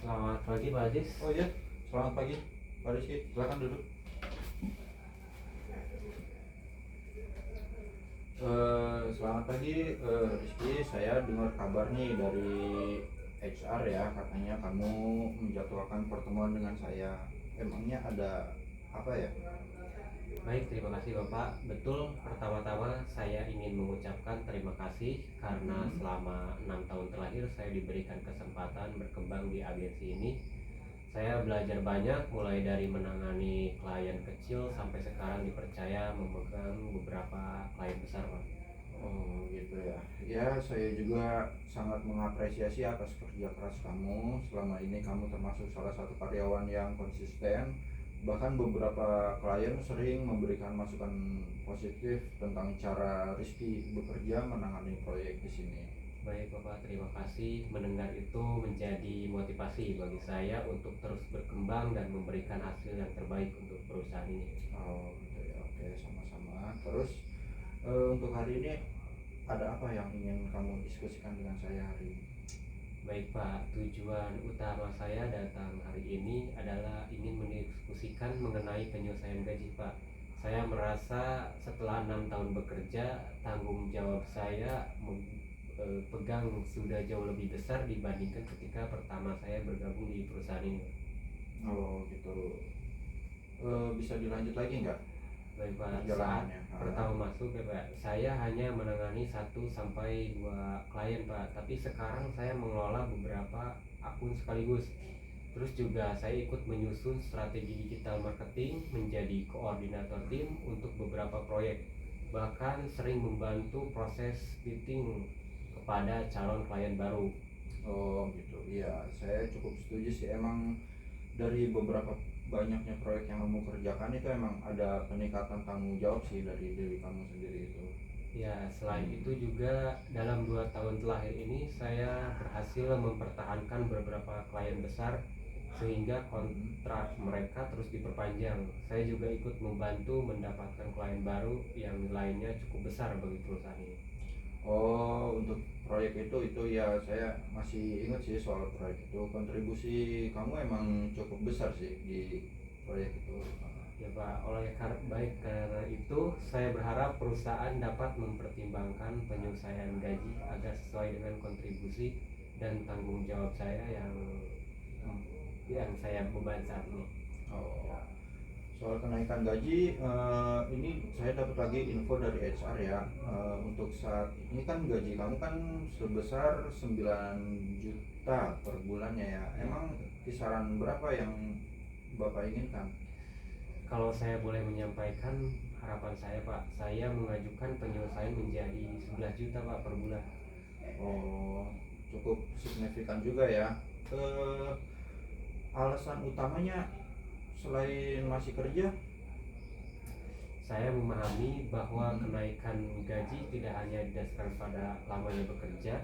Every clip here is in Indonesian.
Selamat pagi Pak Ajis. Oh iya, selamat pagi Pak Rizky, silakan duduk. Selamat pagi Rizky, saya dengar kabar nih dari HR ya, katanya kamu menjadwalkan pertemuan dengan saya. Emangnya ada apa ya? Baik, terima kasih Bapak. Betul, pertama-tama saya ingin mengucapkan terima kasih karena Hmm. selama 6 tahun terakhir saya diberikan kesempatan berkembang di agensi ini. Saya belajar banyak mulai dari menangani klien kecil sampai sekarang dipercaya memegang beberapa klien besar, Pak. Oh gitu ya. Ya, saya juga sangat mengapresiasi atas kerja keras kamu. Selama ini kamu termasuk salah satu karyawan yang konsisten. Bahkan beberapa klien sering memberikan masukan positif tentang cara Rizky bekerja menangani proyek di sini. Baik Bapak, terima kasih. Mendengar itu menjadi motivasi bagi saya untuk terus berkembang dan memberikan hasil yang terbaik untuk perusahaan ini. Oh gitu ya. Oke, sama-sama. Terus untuk hari ini ada apa yang ingin kamu diskusikan dengan saya hari ini? Baik Pak, tujuan utama saya datang hari ini adalah ingin mendiskusikan mengenai penyelesaian gaji Pak. Saya merasa setelah 6 tahun bekerja, tanggung jawab saya pegang sudah jauh lebih besar dibandingkan ketika pertama saya bergabung di perusahaan ini. Oh gitu. Bisa dilanjut lagi nggak Baik Pak, saat perjalanannya? pertama masuk ya Pak, saya hanya menangani 1 sampai 2 klien Pak. Tapi sekarang saya mengelola beberapa akun sekaligus. Terus juga saya ikut menyusun strategi digital marketing, menjadi koordinator tim untuk beberapa proyek. Bahkan sering membantu proses pitching kepada calon klien baru. Oh gitu. Iya, saya cukup setuju sih. Emang dari beberapa banyaknya proyek yang kamu kerjakan itu emang ada peningkatan tanggung jawab sih dari diri kamu sendiri itu. Ya, selain itu juga dalam 2 tahun terakhir ini saya berhasil mempertahankan beberapa klien besar sehingga kontrak mereka terus diperpanjang. Saya juga ikut membantu mendapatkan klien baru yang nilainya cukup besar bagi perusahaan ini. Oh, untuk proyek itu ya saya masih ingat sih soal proyek itu. Kontribusi kamu emang cukup besar sih di proyek itu. Ya Pak, baik karena itu saya berharap perusahaan dapat mempertimbangkan penyelesaian gaji agar sesuai dengan kontribusi dan tanggung jawab saya yang saya beban saat ini. Oh, soal kenaikan gaji, ini saya dapat lagi info dari HR ya. Untuk saat ini kan gaji kamu kan sebesar 9 juta per bulannya ya. Emang kisaran berapa yang Bapak inginkan? Kalau saya boleh menyampaikan harapan saya Pak, saya mengajukan penyelesaian menjadi 11 juta Pak per bulan. Oh, cukup signifikan juga ya. Eh, Alasan utamanya selain masih kerja. Saya memahami bahwa kenaikan gaji tidak hanya didasarkan pada lamanya bekerja.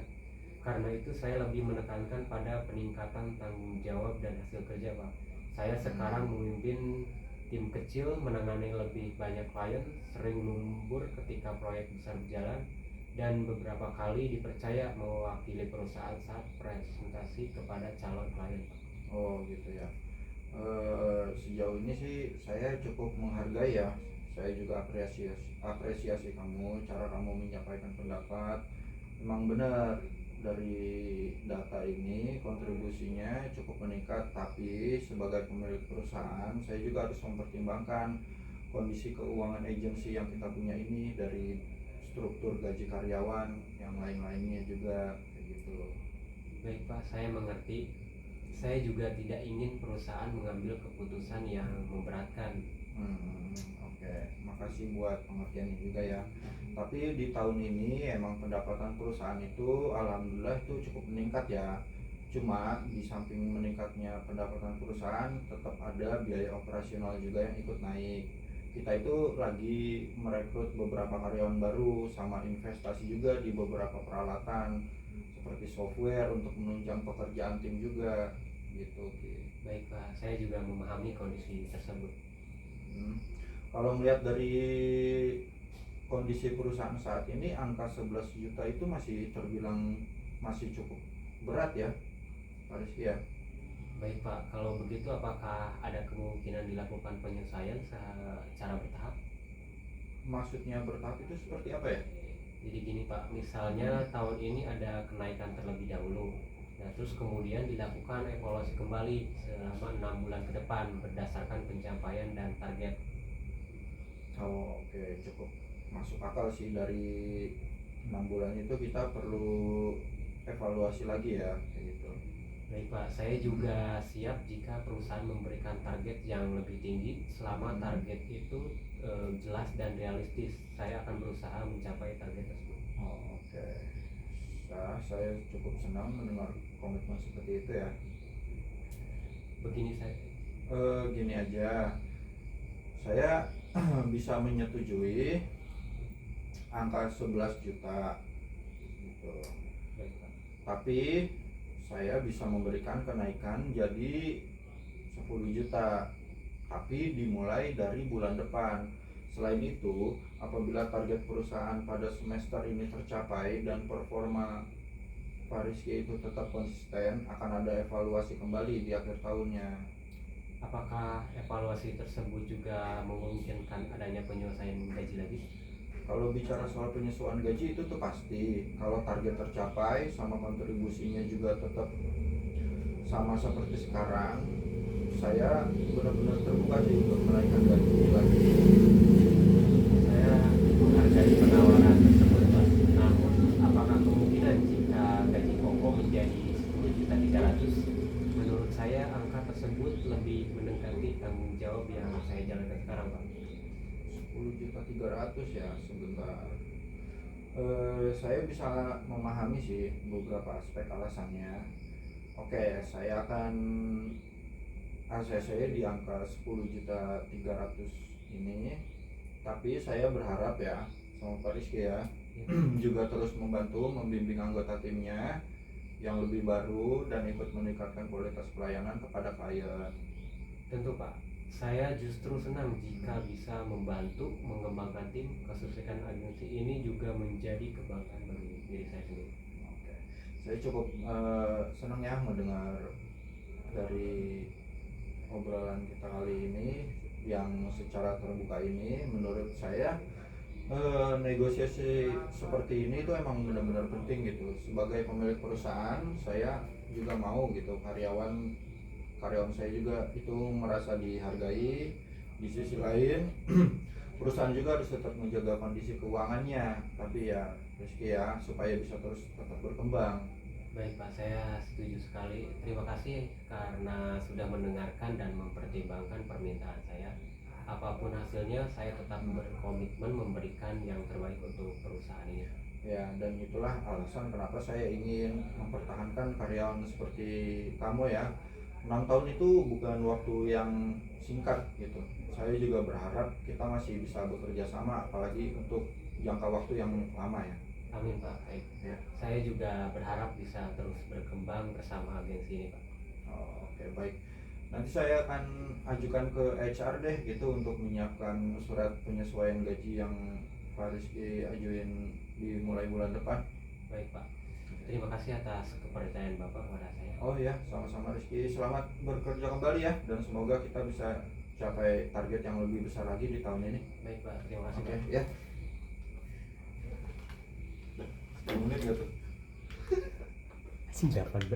Karena itu saya lebih menekankan pada peningkatan tanggung jawab dan hasil kerja Pak. Saya sekarang memimpin tim kecil, menangani lebih banyak klien, sering lembur ketika proyek besar berjalan, dan beberapa kali dipercaya mewakili perusahaan saat presentasi kepada calon klien Pak. Oh gitu ya. Sejauh ini sih saya cukup menghargai ya. Saya juga apresiasi kamu, cara kamu menyampaikan pendapat. Memang benar dari data ini kontribusinya cukup meningkat, tapi sebagai pemilik perusahaan saya juga harus mempertimbangkan kondisi keuangan agensi yang kita punya ini, dari struktur gaji karyawan yang lain-lainnya juga kayak gitu. Baik Pak, saya mengerti. Saya juga tidak ingin perusahaan mengambil keputusan yang memberatkan. Oke. Makasih buat pengertiannya juga ya. Tapi di tahun ini emang pendapatan perusahaan itu alhamdulillah itu cukup meningkat ya. Cuma di samping meningkatnya pendapatan perusahaan, tetap ada biaya operasional juga yang ikut naik. Kita itu lagi merekrut beberapa karyawan baru, sama investasi juga di beberapa peralatan seperti software untuk menunjang pekerjaan tim juga gitu. Baik Pak, saya juga memahami kondisi tersebut. Hmm. Kalau melihat dari kondisi perusahaan saat ini, angka 11 juta itu masih terbilang masih cukup berat ya, Pak Rizky ya. Baik Pak, kalau begitu apakah ada kemungkinan dilakukan penyesuaian secara bertahap? Maksudnya bertahap itu seperti apa ya? Jadi gini Pak, misalnya tahun ini ada kenaikan terlebih dahulu. Nah, terus kemudian dilakukan evaluasi kembali selama 6 bulan ke depan berdasarkan pencapaian dan target. Oh, oke, cukup masuk akal sih. Dari 6 bulan itu kita perlu evaluasi lagi ya, kayak gitu. Baik Pak, saya juga siap jika perusahaan memberikan target yang lebih tinggi selama target itu jelas dan realistis. Saya akan berusaha mencapai target tersebut. Oh, oke. Saya cukup senang mendengar komitmen seperti itu ya. Begini saya, Gini aja, saya bisa menyetujui angka 11 juta gitu. baik Pak. Tapi saya bisa memberikan kenaikan jadi 10 juta, tapi dimulai dari bulan depan. Selain itu, apabila target perusahaan pada semester ini tercapai dan performa Pak Rizky itu tetap konsisten, akan ada evaluasi kembali di akhir tahunnya. Apakah evaluasi tersebut juga memungkinkan adanya penyelesaian gaji lagi? Kalau bicara soal penyesuaian gaji itu tuh pasti, kalau target tercapai sama kontribusinya juga tetap sama seperti sekarang, saya benar-benar terbuka sih untuk menaikkan gaji lagi. Saya menghargai penawaran tersebut Pak. Namun, apakah kemungkinan jika gaji pokok menjadi 10.300.000? Menurut saya angka tersebut lebih mendekati tanggung jawab yang saya jalankan sekarang Pak. 10.300.000 ya, sebentar. Saya bisa memahami sih beberapa aspek alasannya. Oke, saya akan ACC di angka 10.300.000 ini, tapi saya berharap ya sama Pak Rizky ya, juga terus membantu membimbing anggota timnya yang lebih baru dan ikut meningkatkan kualitas pelayanan kepada klien. Tentu Pak, saya justru senang jika bisa membantu mengembangkan tim. Kesuksesan agensi ini juga menjadi kebanggaan bagi diri saya sendiri. Oke, saya cukup senang ya mendengar dari obrolan kita kali ini yang secara terbuka ini. Menurut saya negosiasi seperti ini tuh emang benar-benar penting gitu. Sebagai pemilik perusahaan, saya juga mau gitu karyawan saya juga itu merasa dihargai. Di sisi lain perusahaan juga harus tetap menjaga kondisi keuangannya, tapi ya Rizky ya, supaya bisa terus tetap berkembang. Baik Pak, saya setuju sekali. Terima kasih karena sudah mendengarkan dan mempertimbangkan permintaan saya. Apapun hasilnya, saya tetap berkomitmen memberikan yang terbaik untuk perusahaan ini. Ya, dan itulah alasan kenapa saya ingin mempertahankan karyawan seperti kamu ya. 6 tahun itu bukan waktu yang singkat gitu. Saya juga berharap kita masih bisa bekerja sama, apalagi untuk jangka waktu yang lama ya. Amin Pak. Baik. Ya. Saya juga berharap bisa terus berkembang bersama agensi ini Pak. Oh, oke, baik. Nanti saya akan ajukan ke HR deh gitu untuk menyiapkan surat penyesuaian gaji yang Pak Rizky ajuin dimulai bulan depan. Baik Pak. Terima kasih atas kepercayaan Bapak kepada saya. Oh ya, sama-sama Rizky. Selamat bekerja kembali ya, dan semoga kita bisa capai target yang lebih besar lagi di tahun ini. Baik Pak, terima kasih Oke, Pak. ya. 10 menit gak tuh? 9